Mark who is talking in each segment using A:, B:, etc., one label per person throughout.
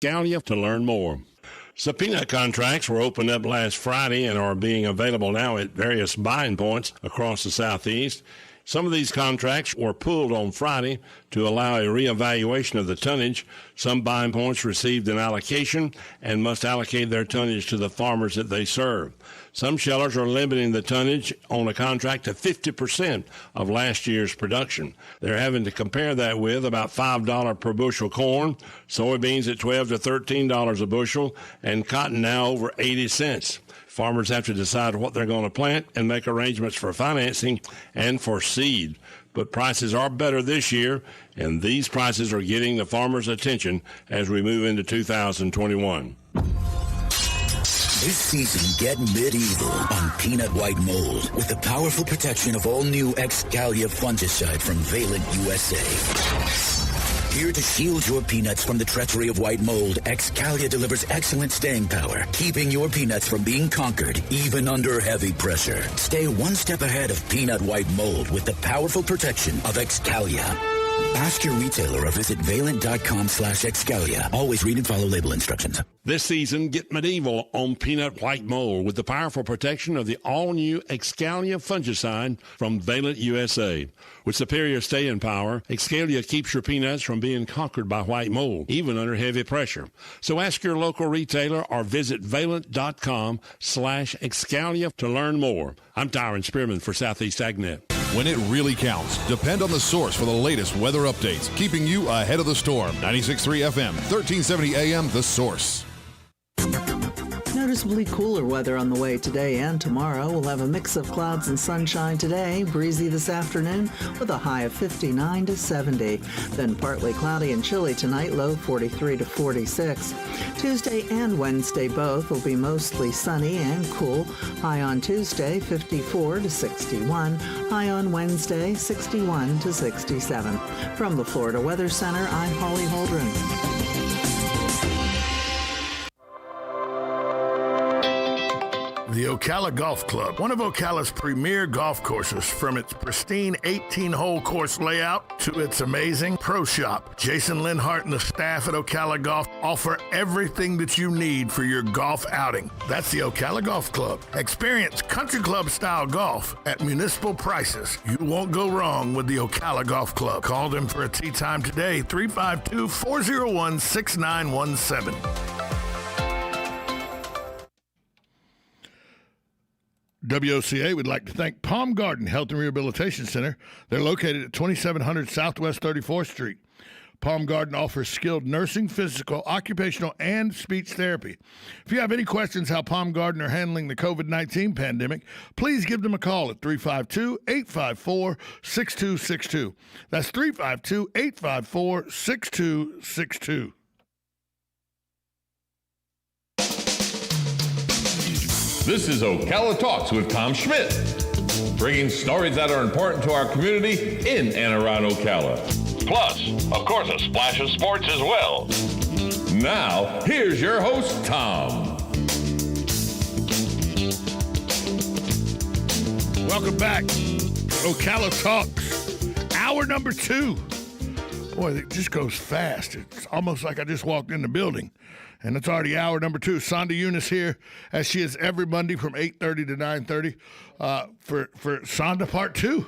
A: Excalia to learn more. Subpoena contracts were opened up last Friday and are being available now at various buying points across the Southeast. Some of these contracts were pulled on Friday to allow a reevaluation of the tonnage. Some buying points received an allocation and must allocate their tonnage to the farmers that they serve. Some shellers are limiting the tonnage on a contract to 50% of last year's production. They're having to compare that with about $5 per bushel corn, soybeans at $12 to $13 a bushel, and cotton now over 80 cents. Farmers have to decide what they're going to plant and make arrangements for financing and for seed. But prices are better this year, and these prices are getting the farmers' attention as we move into 2021.
B: This season, get medieval on peanut white mold with the powerful protection of all-new Excalia fungicide from Valent USA. Here to shield your peanuts from the treachery of white mold, Excalia delivers excellent staying power, keeping your peanuts from being conquered, even under heavy pressure. Stay one step ahead of peanut white mold with the powerful protection of Excalia. Ask your retailer or visit valent.com/Excalia. Always read and follow label instructions.
A: This season, get medieval on peanut white mold with the powerful protection of the all-new Excalia fungicide from Valent USA. With superior staying power, Excalia keeps your peanuts from being conquered by white mold, even under heavy pressure. So ask your local retailer or visit valent.com/Excalia to learn more. I'm Tyron Spearman for Southeast AgNet.
C: When it really counts, depend on the source for the latest weather updates, keeping you ahead of the storm. 96.3 FM, 1370 AM, The Source.
D: Noticeably cooler weather on the way today and tomorrow. We'll have a mix of clouds and sunshine today, breezy this afternoon with a high of 59 to 70. Then partly cloudy and chilly tonight, low 43 to 46. Tuesday and Wednesday both will be mostly sunny and cool. High on Tuesday, 54 to 61. High on Wednesday, 61 to 67. From the Florida Weather Center, I'm Holly Holdren.
E: The Ocala Golf Club, one of Ocala's premier golf courses, from its pristine 18-hole course layout to its amazing pro shop. Jason Linhart and the staff at Ocala Golf offer everything that you need for your golf outing. That's the Ocala Golf Club. Experience country club style golf at municipal prices. You won't go wrong with the Ocala Golf Club. Call them for a tee time today, 352-401-6917. WOCA would like to thank Palm Garden Health and Rehabilitation Center. They're located at 2700 Southwest 34th Street. Palm Garden offers skilled nursing, physical, occupational, and speech therapy. If you have any questions how Palm Garden are handling the COVID-19 pandemic, please give them a call at 352-854-6262. That's 352-854-6262.
F: This is Ocala Talks with Tom Schmidt, bringing stories that are important to our community in and around Ocala. Plus, of course, a splash of sports as well. Now, here's your host, Tom.
E: Welcome back to Ocala Talks, hour number 2. Boy, it just goes fast. It's almost like I just walked in the building. And it's already hour number 2. Sonda Eunice here, as she is every Monday from 8:30 to 9:30 for Sonda Part 2.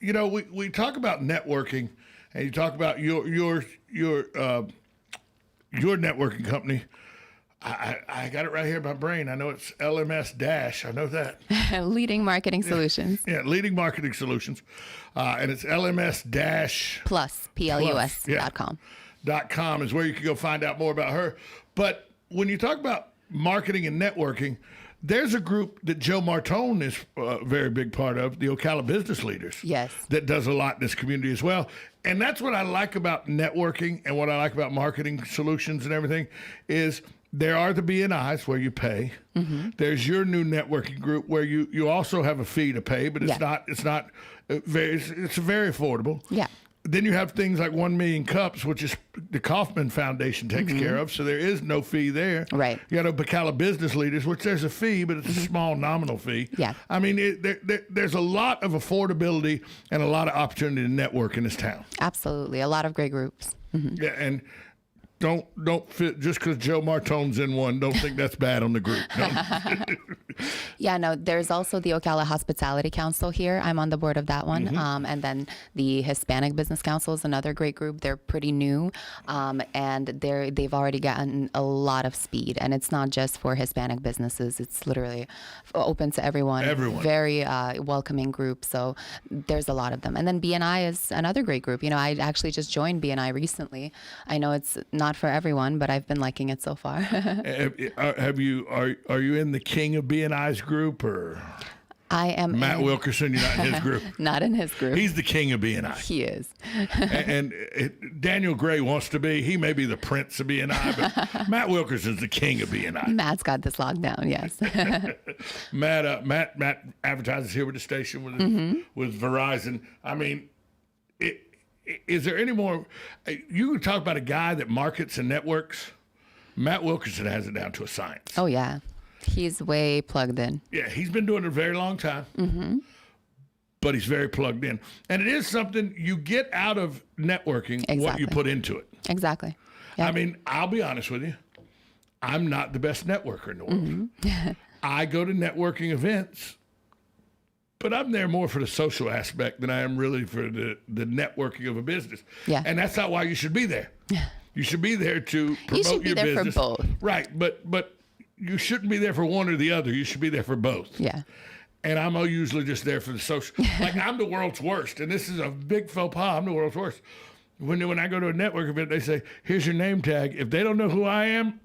E: You know, we talk about networking, and you talk about your networking company. I got it right here in my brain. I know it's LMS Dash. I know that.
G: Leading Marketing Solutions.
E: Yeah, Leading Marketing Solutions. And it's LMS Dash
G: Plus, PLUS.com.
E: .com is where you can go find out more about her. But when you talk about marketing and networking, there's a group that Joe Martone is a very big part of, the Ocala Business Leaders.
G: Yes.
E: That does a lot in this community as well. And that's what I like about networking and what I like about marketing solutions and everything is there are the BNIs where you pay. Mm-hmm. There's your new networking group where you also have a fee to pay, but it's very affordable.
G: Yeah.
E: Then you have things like 1 Million Cups, which is the Kauffman Foundation takes care of, so there is no fee there.
G: Right.
E: You got Ocala Business Leaders, which there's a fee, but it's a small nominal fee.
G: Yeah.
E: I mean, there's a lot of affordability and a lot of opportunity to network in this town.
G: Absolutely. A lot of great groups. Mm-hmm.
E: Yeah, and don't fit just because Joe Martone's in one. Don't think that's bad on the group.
G: Yeah, no, there's also the Ocala Hospitality Council here. I'm on the board of that one. And then the Hispanic Business Council is another great group. They're pretty new, and they've already gotten a lot of speed. And it's not just for Hispanic businesses. It's literally open to everyone. Very welcoming group. So there's a lot of them. And then BNI is another great group. You know, I actually just joined BNI recently. I know it's not for everyone, but I've been liking it so far.
E: Are you in the king of BNI's group, or
G: I am
E: Matt Wilkerson? You're not in his group.
G: Not in his group.
E: He's the king of BNI.
G: He is.
E: and Daniel Gray wants to be. He may be the prince of BNI, but Matt Wilkerson's the king of BNI.
G: Matt's got this locked down. Yes.
E: Matt advertises here with the station with Verizon. I mean, is there any more? You could talk about a guy that markets and networks. Matt Wilkerson has it down to a science.
G: Oh, yeah. He's way plugged in.
E: Yeah, he's been doing it a very long time. But he's very plugged in. And it is something you get out of networking, what you put into it.
G: Exactly. Yep.
E: I mean, I'll be honest with you. I'm not the best networker in the world. I go to networking events, but I'm there more for the social aspect than I am really for the networking of a business.
G: Yeah.
E: And that's not why you should be there. You should be there to promote your business. You should be there for both. Right, but you shouldn't be there for one or the other. You should be there for both.
G: Yeah.
E: And I'm usually just there for the social. Like, I'm the world's worst, and this is a big faux pas. I'm the world's worst. When I go to a network event, they say, here's your name tag. If they don't know who I am,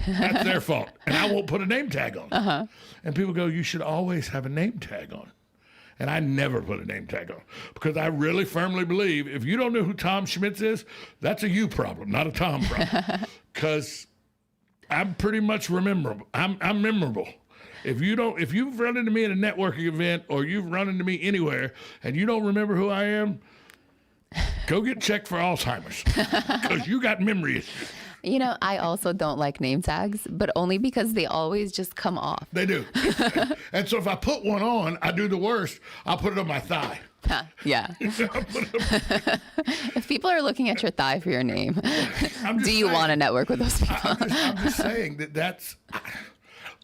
E: that's their fault. And I won't put a name tag on. And people go, you should always have a name tag on. And I never put a name tag on because I really firmly believe if you don't know who Tom Schmitz is, that's a you problem, not a Tom problem. Because I'm pretty much memorable. I'm memorable. If you've run into me at a networking event or you've run into me anywhere and you don't remember who I am, go get checked for Alzheimer's because you got memory issues.
G: You know, I also don't like name tags, but only because they always just come off.
E: They do. And so if I put one on, I do the worst. I'll put it on my thigh.
G: Yeah. If people are looking at your thigh for your name, do you want to network with those people?
E: I'm just saying that's,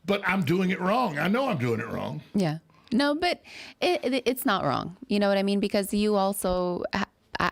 E: but I'm doing it wrong. I know I'm doing it wrong.
G: Yeah. No, but it's not wrong. You know what I mean? Because you also,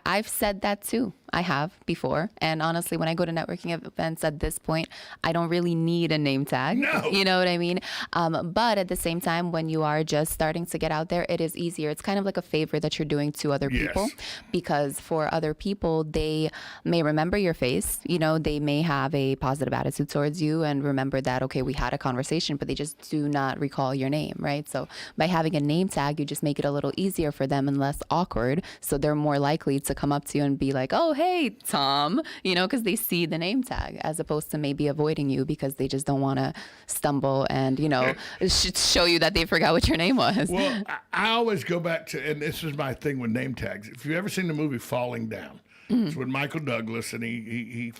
G: I've said that too. I have before. And honestly, when I go to networking events at this point, I don't really need a name tag.
E: No.
G: You know what I mean? But at the same time, when you are just starting to get out there, it is easier. It's kind of like a favor that you're doing to other people, because for other people, they may remember your face. You know, they may have a positive attitude towards you and remember that, okay, we had a conversation, but they just do not recall your name, right? So by having a name tag, you just make it a little easier for them and less awkward. So they're more likely to come up to you and be like, oh, hey, Tom, you know, because they see the name tag, as opposed to maybe avoiding you because they just don't want to stumble and, you know, show you that they forgot what your name was.
E: Well, I always go back to, and this is my thing with name tags. If you've ever seen the movie Falling Down, it's with Michael Douglas, and he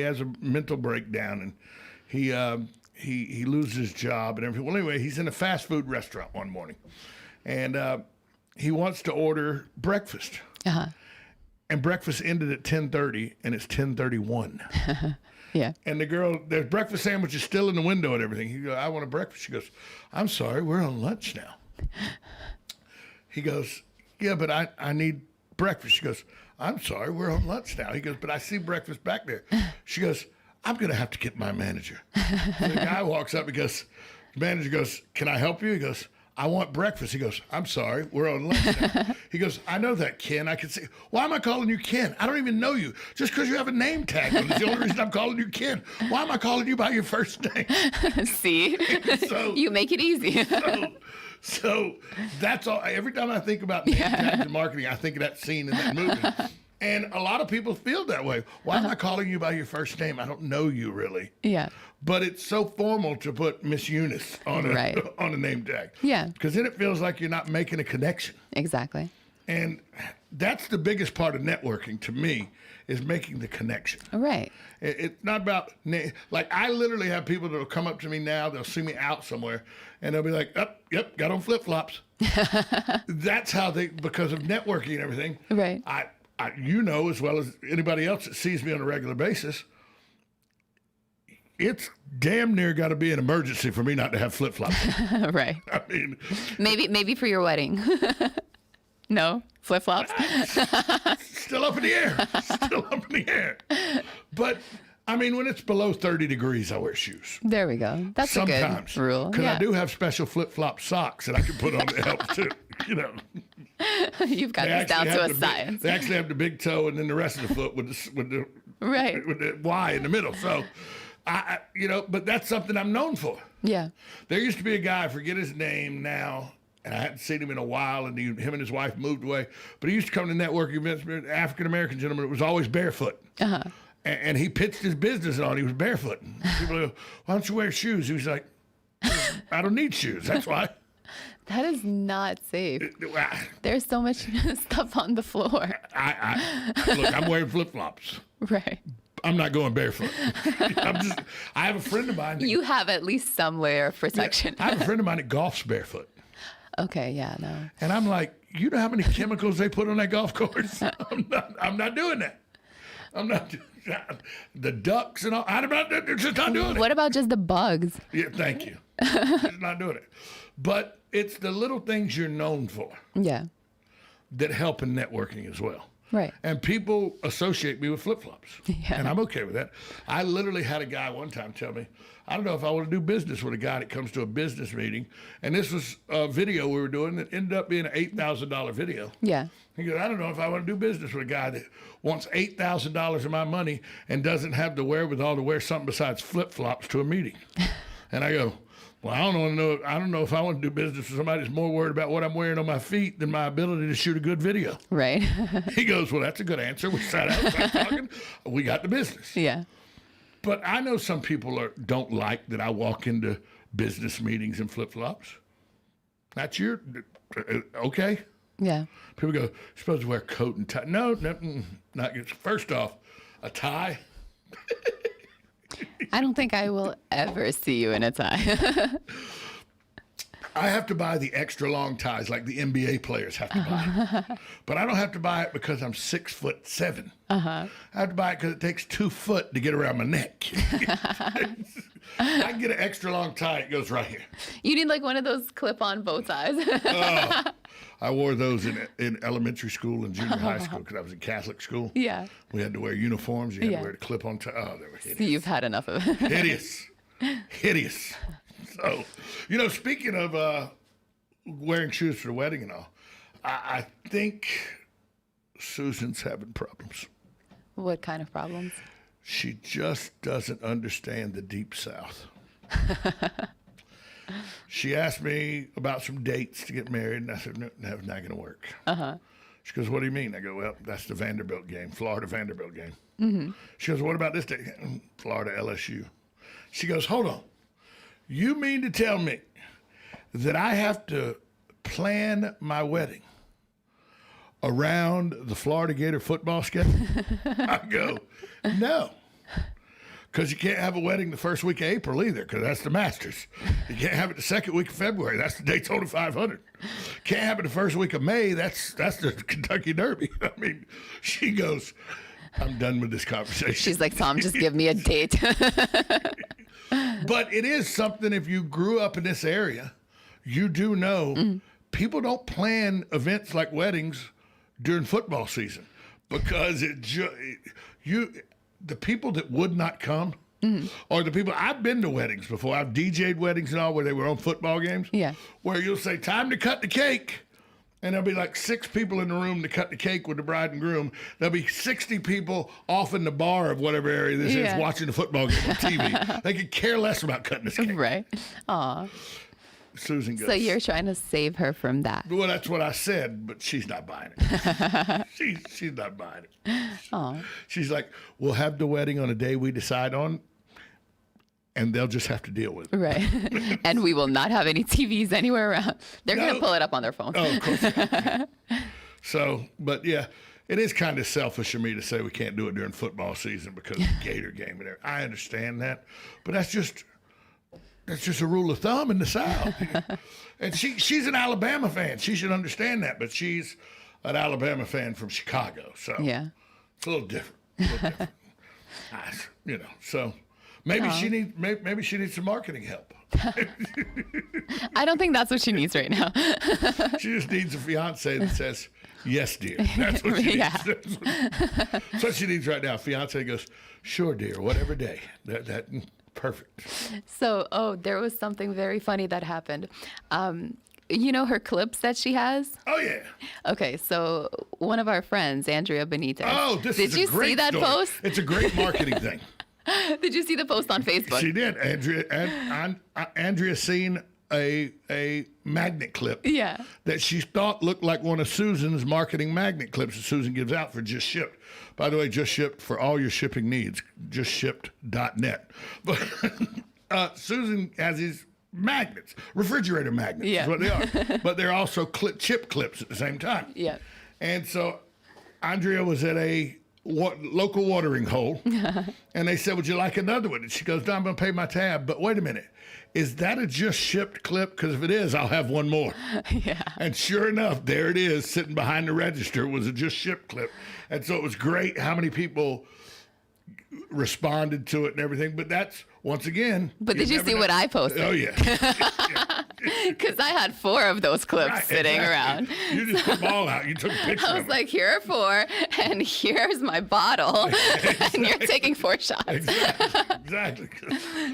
E: has a mental breakdown, and he loses his job and everything. Well, anyway, he's in a fast food restaurant one morning, and he wants to order breakfast. And breakfast ended at 10:30, and it's 10:31.
G: Yeah.
E: And the girl, there's breakfast sandwiches still in the window and everything. He goes, I want a breakfast. She goes, I'm sorry, we're on lunch now. He goes, yeah, but I need breakfast. She goes, I'm sorry, we're on lunch now. He goes, but I see breakfast back there. She goes, I'm going to have to get my manager. So the guy walks up and goes, the manager goes, can I help you? He goes, I want breakfast. He goes, I'm sorry, we're on lunch now. He goes, I know that, Ken. I can see. Why am I calling you Ken? I don't even know you. Just because you have a name tag on it. It's the only reason I'm calling you Ken. Why am I calling you by your first name?
G: See? So, you make it easy.
E: so that's all. Every time I think about name tags and marketing, I think of that scene in that movie. And a lot of people feel that way. Why am I calling you by your first name? I don't know you really.
G: Yeah.
E: But it's so formal to put Miss Eunice on a name tag.
G: Yeah.
E: Because then it feels like you're not making a connection.
G: Exactly.
E: And that's the biggest part of networking to me, is making the connection.
G: Right.
E: It's not about, like, I literally have people that will come up to me now, they'll see me out somewhere, and they'll be like, yep, got on flip-flops. That's how because of networking and everything.
G: Right.
E: You know, as well as anybody else that sees me on a regular basis, it's damn near got to be an emergency for me not to have flip-flops.
G: Right.
E: I mean,
G: Maybe for your wedding. No? Flip-flops?
E: still up in the air. Still up in the air. But, I mean, when it's below 30 degrees, I wear shoes.
G: There we go. That's
E: Sometimes,
G: a good rule.
E: Because
G: Yeah.
E: I do have special flip-flop socks that I can put on to help, too. You know.
G: You've got this down to a science.
E: They actually have the big toe and then the rest of the foot with the
G: Right.
E: with the Y in the middle. So, but that's something I'm known for.
G: Yeah.
E: There used to be a guy, I forget his name now, and I hadn't seen him in a while, and him and his wife moved away. But he used to come to networking events, African-American gentleman that was always barefoot.
G: Uh-huh.
E: And he pitched his business on. He was barefoot. People go, why don't you wear shoes? He was like, I don't need shoes. That's why.
G: That is not safe. There's so much stuff on the floor.
E: Look, I'm wearing flip-flops.
G: Right.
E: I'm not going barefoot. I have a friend of mine.
G: You have at least some layer of protection.
E: I have a friend of mine that golfs barefoot.
G: Okay, yeah, no.
E: And I'm like, you know how many chemicals they put on that golf course? I'm not doing that. I'm not doing that. The ducks and all. Just not doing it.
G: What about just the bugs?
E: Yeah, thank you. Just not doing it. But it's the little things you're known for
G: Yeah.
E: that help in networking as well.
G: Right.
E: And people associate me with flip-flops.
G: Yeah.
E: And I'm okay with that. I literally had a guy one time tell me, I don't know if I want to do business with a guy that comes to a business meeting. And this was a video we were doing that ended up being an $8,000 video.
G: Yeah.
E: He goes, I don't know if I want to do business with a guy that wants $8,000 of my money and doesn't have the wherewithal to wear something besides flip-flops to a meeting. And I go, well, I don't know if I want to do business with somebody that's more worried about what I'm wearing on my feet than my ability to shoot a good video.
G: Right.
E: He goes, well, that's a good answer. We sat outside talking. We got the business.
G: Yeah.
E: But I know some people don't like that I walk into business meetings in flip-flops. That's okay.
G: Yeah.
E: People go, you're supposed to wear a coat and tie. No, not good. First off, a tie.
G: I don't think I will ever see you in a tie.
E: I have to buy the extra long ties like the NBA players have to buy. But I don't have to buy it because I'm 6'7". I have to buy it because it takes 2 foot to get around my neck. I can get an extra long tie. It goes right here.
G: You need like one of those clip-on bow ties.
E: I wore those in elementary school and junior high school because I was in Catholic school.
G: Yeah.
E: We had to wear uniforms. You had to wear the clip-on tie. Oh, they were hideous.
G: You've had enough of it.
E: Hideous. So, speaking of wearing shoes for the wedding and all, I think Susan's having problems.
G: What kind of problems?
E: She just doesn't understand the Deep South. She asked me about some dates to get married, and I said, no, that's not going to work. She goes, what do you mean? I go, well, that's the Vanderbilt game, Florida-Vanderbilt game. Mm-hmm. She goes, what about this date? Florida-LSU. She goes, hold on. You mean to tell me that I have to plan my wedding around the Florida Gator football schedule? I go, no. Because you can't have a wedding the first week of April either, because that's the Masters. You can't have it the second week of February. That's the Daytona 500. Can't have it the first week of May. That's the Kentucky Derby. I mean, she goes, I'm done with this conversation.
G: She's like, Tom, just give me a date.
E: But it is something, if you grew up in this area, you do know people don't plan events like weddings during football season because the people that would not come or the people, I've been to weddings before. I've DJ'd weddings and all where they were on football games.
G: Yeah.
E: Where you'll say, time to cut the cake. And there'll be like 6 people in the room to cut the cake with the bride and groom. There'll be 60 people off in the bar of whatever area this is watching the football game on TV. They could care less about cutting this cake.
G: Right. Aw.
E: Susan goes.
G: So you're trying to save her from that.
E: Well, that's what I said, but she's not buying it. she's not buying it.
G: Aw.
E: She's like, we'll have the wedding on a day we decide on, and they'll just have to deal with it.
G: Right. And we will not have any TVs anywhere around. They're going to pull it up on their phone.
E: Oh, of course. So, but yeah, it is kind of selfish of me to say we can't do it during football season because of the Gator game and everything. I understand that, but that's just a rule of thumb in the South. And she's an Alabama fan. She should understand that, but she's an Alabama fan from Chicago. So
G: Yeah.
E: it's a little different. So, Maybe she needs some marketing help.
G: I don't think that's what she needs right now.
E: She just needs a fiance that says, "Yes, dear." That's what she needs. That's what she needs right now. Fiance goes, "Sure, dear, whatever day." That perfect.
G: So, there was something very funny that happened. You know her clips that she has?
E: Oh, yeah.
G: Okay, so one of our friends, Andrea Benitez.
E: Oh, this is a great
G: Did you see that
E: story.
G: post?
E: It's a great marketing thing.
G: Did you see the post on Facebook?
E: She did. Andrea seen a magnet clip that she thought looked like one of Susan's marketing magnet clips that Susan gives out for Just Shipped. By the way, Just Shipped for all your shipping needs, justshipped.net. But Susan has these magnets, refrigerator magnets is what they are. But they're also chip clips at the same time.
G: Yeah.
E: And so Andrea was at a local watering hole, and they said, "Would you like another one?" And she goes, "No, I'm going to pay my tab." But wait a minute. Is that a Just Shipped clip? Because if it is, I'll have one more.
G: Yeah.
E: And sure enough, there it is, sitting behind the register, was a Just Shipped clip. And so it was great how many people responded to it and everything. But that's, once again.
G: But did you see what I posted?
E: Oh, yeah.
G: Because I had 4 of those clips sitting around.
E: You just put them all out. You took a picture
G: I
E: of
G: was
E: them.
G: like, here are 4, and here's my bottle, and you're taking 4 shots.
E: Exactly.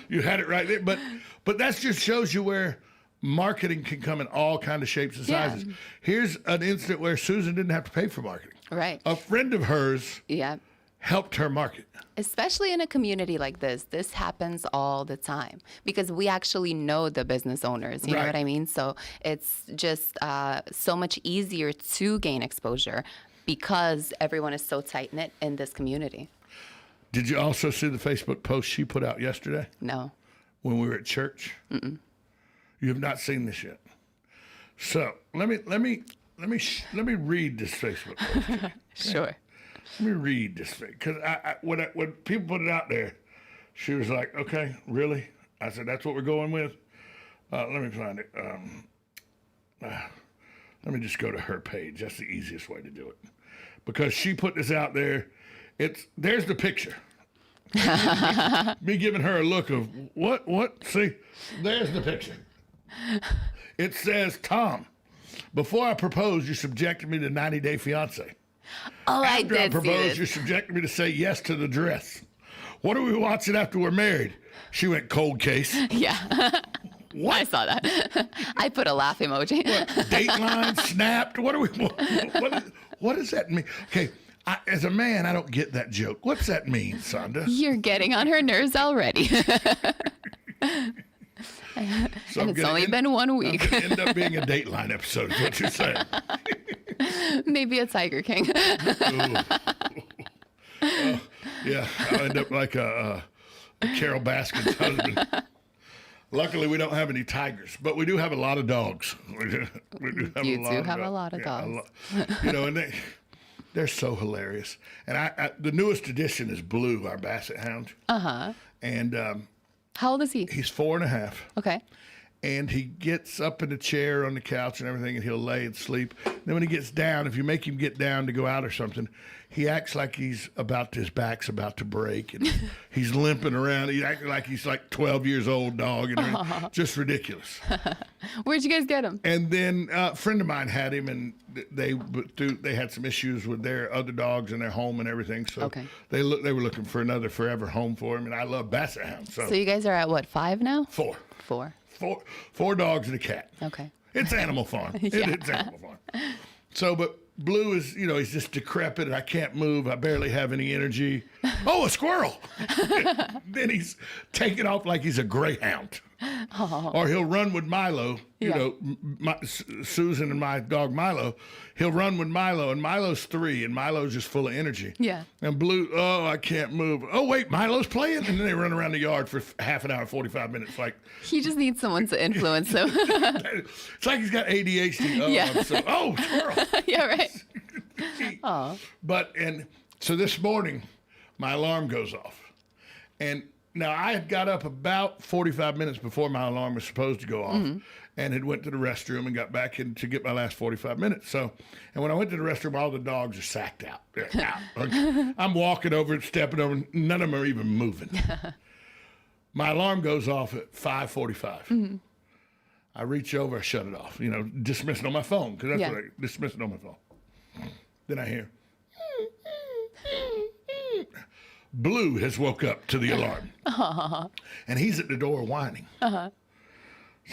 E: You had it right there. But that just shows you where marketing can come in all kind of shapes and sizes. Here's an incident where Susan didn't have to pay for marketing.
G: Right.
E: A friend of hers helped her market.
G: Especially in a community like this happens all the time because we actually know the business owners, you know what I mean? So it's just so much easier to gain exposure because everyone is so tight-knit in this community.
E: Did you also see the Facebook post she put out yesterday?
G: No.
E: When we were at church? Mm-mm. You have not seen this yet. So let me read this Facebook post.
G: Sure.
E: Let me read this thing, because when people put it out there, she was like, "Okay, really?" I said, "That's what we're going with." Let me find it. Let me just go to her page. That's the easiest way to do it, because she put this out there. There's the picture. Me giving her a look of what? See, there's the picture. It says, "Tom, before I proposed, you subjected me to 90-day fiance.
G: Oh,
E: After
G: I did
E: I proposed,
G: see this.
E: you subjected me to say yes to the dress. What are we watching after we're married?" She went, "Cold case."
G: Yeah.
E: What?
G: I saw that. I put a laugh emoji.
E: What, Dateline, Snapped? What does that mean? Okay, as a man, I don't get that joke. What's that mean, Sonda?
G: You're getting on her nerves already.
E: So
G: and it's only been 1 week.
E: I'm gonna end up being a Dateline episode, is what you're saying.
G: Maybe a Tiger King.
E: Yeah, I'll end up like a Carol Baskin's husband. Luckily, we don't have any tigers, but we do have a lot of dogs. We do have a lot of dogs. And they're so hilarious. And the newest addition is Blue, our basset hound.
G: Uh-huh.
E: And
G: how old is he?
E: He's 4.5.
G: Okay.
E: And he gets up in the chair on the couch and everything, and he'll lay and sleep. Then when he gets down, if you make him get down to go out or something, he acts like his back's about to break, and he's limping around. He acts like he's like 12 years old dog, and just ridiculous.
G: Where'd you guys get him?
E: And then a friend of mine had him, and they had some issues with their other dogs in their home and everything. So they were looking for another forever home for him, and I love basset hounds. So
G: you guys are at what, 5 now?
E: 4.
G: 4.
E: 4 dogs and a cat.
G: Okay.
E: It's Animal Farm. It's Animal Farm. So, but Blue is, he's just decrepit. I can't move. I barely have any energy. Oh, a squirrel. Then he's taking off like he's a greyhound. Oh. Or he'll run with Milo. Susan and my dog Milo. He'll run with Milo, and Milo's 3, and Milo's just full of energy.
G: Yeah.
E: And Blue, oh, I can't move. Oh, wait, Milo's playing? And then they run around the yard for half an hour, 45 minutes. Like
G: he just needs someone to influence him.
E: It's like he's got ADHD. Oh, squirrel.
G: Yeah, right.
E: Oh. So this morning, my alarm goes off. And now I had got up about 45 minutes before my alarm was supposed to go off, and had went to the restroom and got back in to get my last 45 minutes. So, and when I went to the restroom, all the dogs are sacked out. They're out. I'm walking over, stepping over, none of them are even moving. My alarm goes off at 5:45. I reach over, I shut it off. Dismiss it on my phone, because that's what I dismiss it on my phone. Then I hear, Blue has woke up to the alarm. And he's at the door whining. So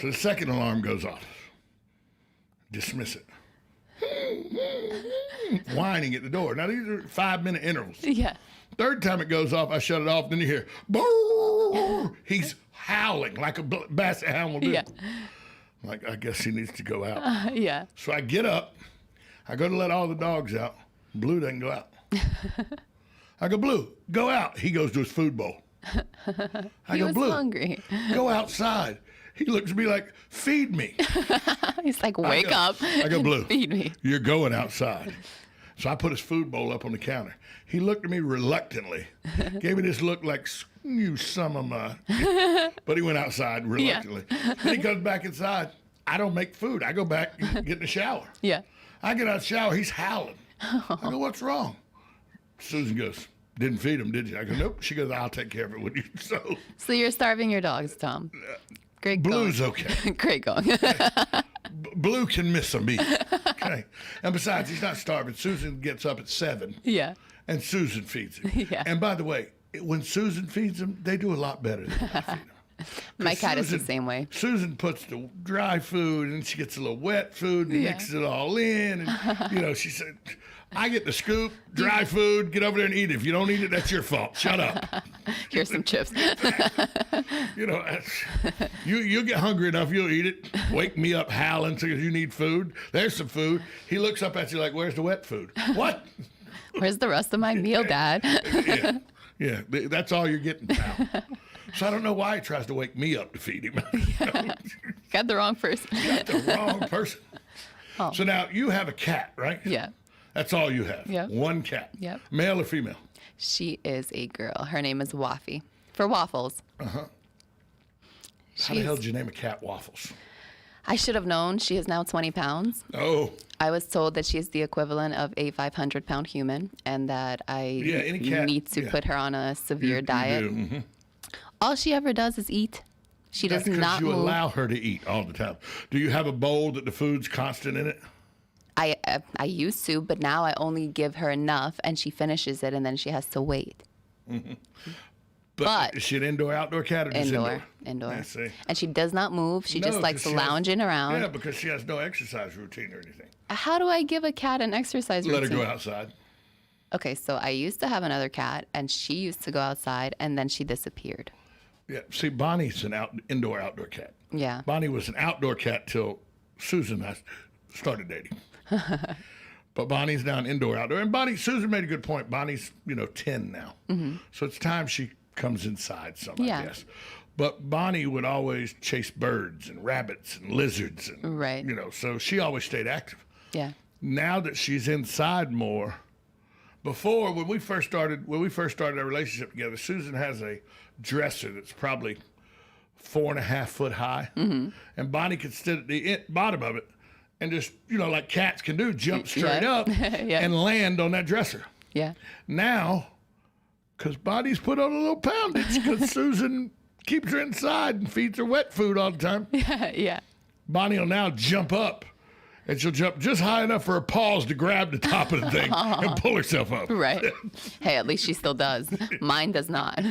E: the second alarm goes off. Dismiss it. Whining at the door. Now, these are 5-minute intervals.
G: Yeah.
E: Third time it goes off, I shut it off. Then you hear, Brrr! He's howling like a basset hound will do.
G: Yeah.
E: Like, I guess he needs to go out.
G: Yeah.
E: So I get up. I go to let all the dogs out. Blue doesn't go out. I go, Blue, go out. He goes to his food bowl. I go,
G: was
E: Blue,
G: hungry.
E: Go outside. He looks at me like, feed me.
G: He's like, wake up.
E: I go, Blue,
G: feed me.
E: You're going outside. So I put his food bowl up on the counter. He looked at me reluctantly, gave me this look like, you son of a... But he went outside reluctantly. Then he comes back inside. I don't make food. I go back and get in the shower.
G: Yeah.
E: I get out of the shower. He's howling. I go, what's wrong? Susan goes, didn't feed him, did you? I go, nope. She goes, I'll take care of it with you.
G: So you're starving your dogs, Tom. Great
E: Blue's
G: going.
E: okay.
G: Great going.
E: Blue can miss some meat. Okay. And besides, he's not starving. Susan gets up at 7.
G: Yeah.
E: And Susan feeds him.
G: Yeah.
E: And by the way, when Susan feeds him, they do a lot better than I feed them.
G: My cat is the same way.
E: Susan puts the dry food and she gets a little wet food and mixes it all in. And, she said, I get the scoop, dry food, get over there and eat it. If you don't eat it, that's your fault. Shut up.
G: Here's some chips.
E: You get hungry enough, you'll eat it. Wake me up howling because you need food. There's some food. He looks up at you like, where's the wet food? What?
G: Where's the rest of my meal, Dad?
E: Yeah, that's all you're getting, pal. So I don't know why he tries to wake me up to feed him.
G: Got the wrong person.
E: Got the wrong person. Oh. So now you have a cat, right?
G: Yeah.
E: That's all you have?
G: Yeah.
E: One cat?
G: Yep.
E: Male or female?
G: She is a girl. Her name is Waffy. For Waffles.
E: Uh-huh. How the hell did you name a cat Waffles?
G: I should have known. She is now 20 pounds.
E: Oh.
G: I was told that she is the equivalent of a 500-pound human and that I need to put her on a severe diet.
E: Mm-hmm.
G: All she ever does is eat. She does not move.
E: You allow her to eat all the time. Do you have a bowl that the food's constant in it?
G: I used to, but now I only give her enough, and she finishes it, and then she has to wait.
E: Mm-hmm. But is she an indoor-outdoor cat or just indoor?
G: Indoor.
E: I see.
G: And she does not move. She just likes lounging around.
E: Yeah, because she has no exercise routine or anything.
G: How do I give a cat an exercise routine?
E: Let her go outside.
G: Okay, so I used to have another cat, and she used to go outside, and then she disappeared.
E: Yeah, see, Bonnie's an indoor-outdoor cat.
G: Yeah.
E: Bonnie was an outdoor cat till Susan and I started dating. But Bonnie's now an indoor-outdoor. And Susan made a good point. Bonnie's, 10 now. Mm-hmm. So it's time she comes inside some, I guess. But Bonnie would always chase birds and rabbits and lizards. And,
G: right.
E: So she always stayed active.
G: Yeah.
E: Now that she's inside more, before, when we first started our relationship together, Susan has a dresser that's probably 4.5 foot high. Mm-hmm. And Bonnie could sit at the bottom of it and just, like cats can do, jump straight up and land on that dresser.
G: Yeah.
E: Now, because Bonnie's put on a little poundage because Susan keeps her inside and feeds her wet food all the time.
G: Yeah.
E: Bonnie will now jump up. And she'll jump just high enough for her paws to grab the top of the thing and pull herself up.
G: Right. Hey, at least she still does. Mine does not.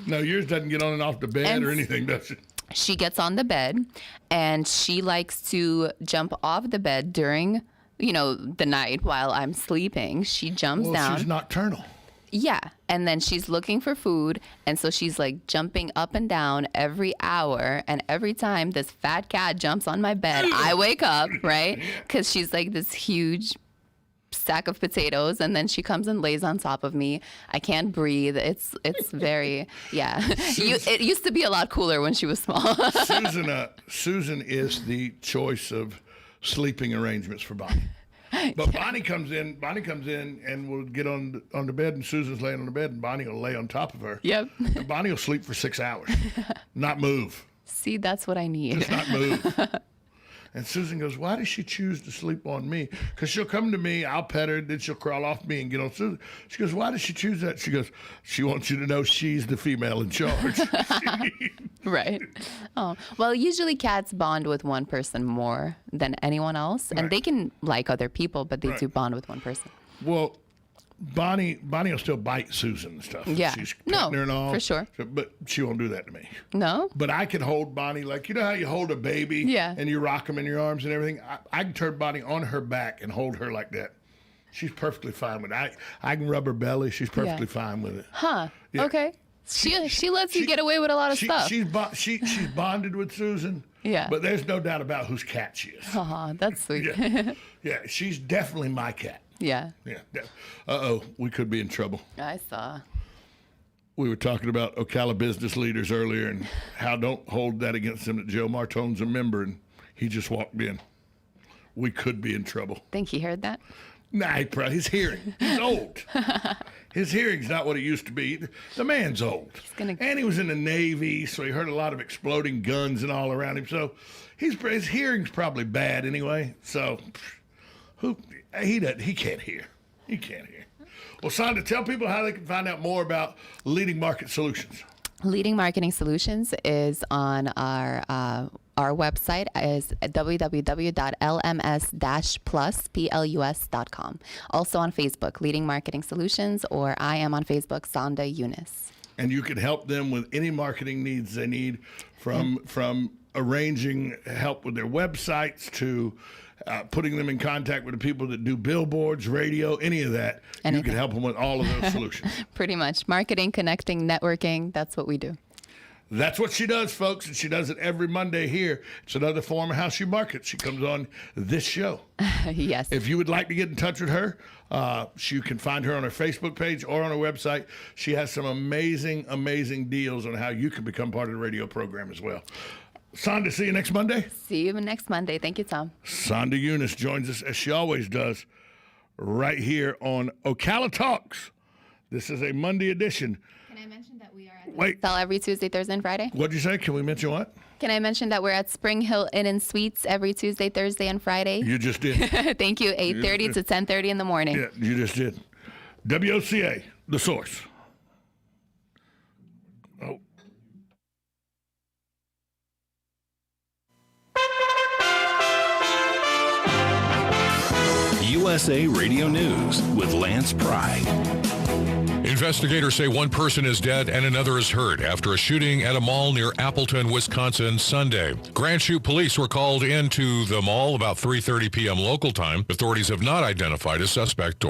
E: No, yours doesn't get on and off the bed or anything, does it?
G: She gets on the bed, and she likes to jump off the bed during, the night while I'm sleeping. She jumps down.
E: She's nocturnal.
G: Yeah. And then she's looking for food. And so she's like jumping up and down every hour. And every time this fat cat jumps on my bed, I wake up, right? Because she's like this huge sack of potatoes. And then she comes and lays on top of me. I can't breathe. It's very, it used to be a lot cooler when she was small.
E: Susan is the choice of sleeping arrangements for Bonnie. But Bonnie comes in and will get on the bed, and Susan's laying on the bed, and Bonnie will lay on top of her.
G: Yep.
E: And Bonnie will sleep for 6 hours, not move.
G: See, that's what I need.
E: Just not move. And Susan goes, why does she choose to sleep on me? Because she'll come to me, I'll pet her, then she'll crawl off me and get on Susan. She goes, why does she choose that? She goes, she wants you to know she's the female in charge.
G: Right. Oh, well, usually cats bond with one person more than anyone else. And they can like other people, but they do bond with one person.
E: Well, Bonnie will still bite Susan and stuff.
G: Yeah.
E: She's petting her and all.
G: For sure.
E: But she won't do that to me.
G: No?
E: But I can hold Bonnie like, you know how you hold a baby and you rock them in your arms and everything? I can turn Bonnie on her back and hold her like that. She's perfectly fine with it. I can rub her belly. She's perfectly fine with it.
G: Huh.
E: Yeah.
G: Okay. She lets you get away with a lot of stuff.
E: She's bonded with Susan.
G: Yeah.
E: But there's no doubt about whose cat she is.
G: Oh, that's sweet.
E: Yeah, she's definitely my cat.
G: Yeah.
E: Yeah. We could be in trouble.
G: I saw.
E: We were talking about Ocala business leaders earlier and how don't hold that against them that Joe Martone's a member and he just walked in. We could be in trouble.
G: Think he heard that?
E: Nah, his hearing. He's old. His hearing's not what it used to be. The man's old. And he was in the Navy, so he heard a lot of exploding guns and all around him. So his hearing's probably bad anyway. So he can't hear. He can't hear. Well, Sonda, tell people how they can find out more about Leading Market Solutions.
G: Leading Marketing Solutions is on our website is www.lms-plus.com. Also on Facebook, Leading Marketing Solutions, or I am on Facebook, Sonda Eunice.
E: And you can help them with any marketing needs they need, from arranging help with their websites to putting them in contact with the people that do billboards, radio, any of that. Anything. You can help them with all of those solutions.
G: Pretty much. Marketing, connecting, networking, that's what we do.
E: That's what she does, folks, and she does it every Monday here. It's another form of how she markets. She comes on this show.
G: Yes.
E: If you would like to get in touch with her, you can find her on her Facebook page or on her website. She has some amazing, amazing deals on how you can become part of the radio program as well. Sonda, see you next Monday?
G: See you next Monday. Thank you, Tom.
E: Sonda Eunice joins us, as she always does, right here on Ocala Talks. This is a Monday edition.
G: Can I mention that we are at Sell every Tuesday, Thursday, and Friday?
E: What'd you say? Can we mention what?
G: Can I mention that we're at Spring Hill Inn and Suites every Tuesday, Thursday, and Friday?
E: You just did.
G: Thank you. 8:30 to 10:30 in the morning.
E: Yeah, you just did. WOCA, the source. Oh.
H: USA Radio News with Lance Pride.
I: Investigators say one person is dead and another is hurt after a shooting at a mall near Appleton, Wisconsin, Sunday. Grand Chute police were called into the mall about 3:30 p.m. local time. Authorities have not identified a suspect or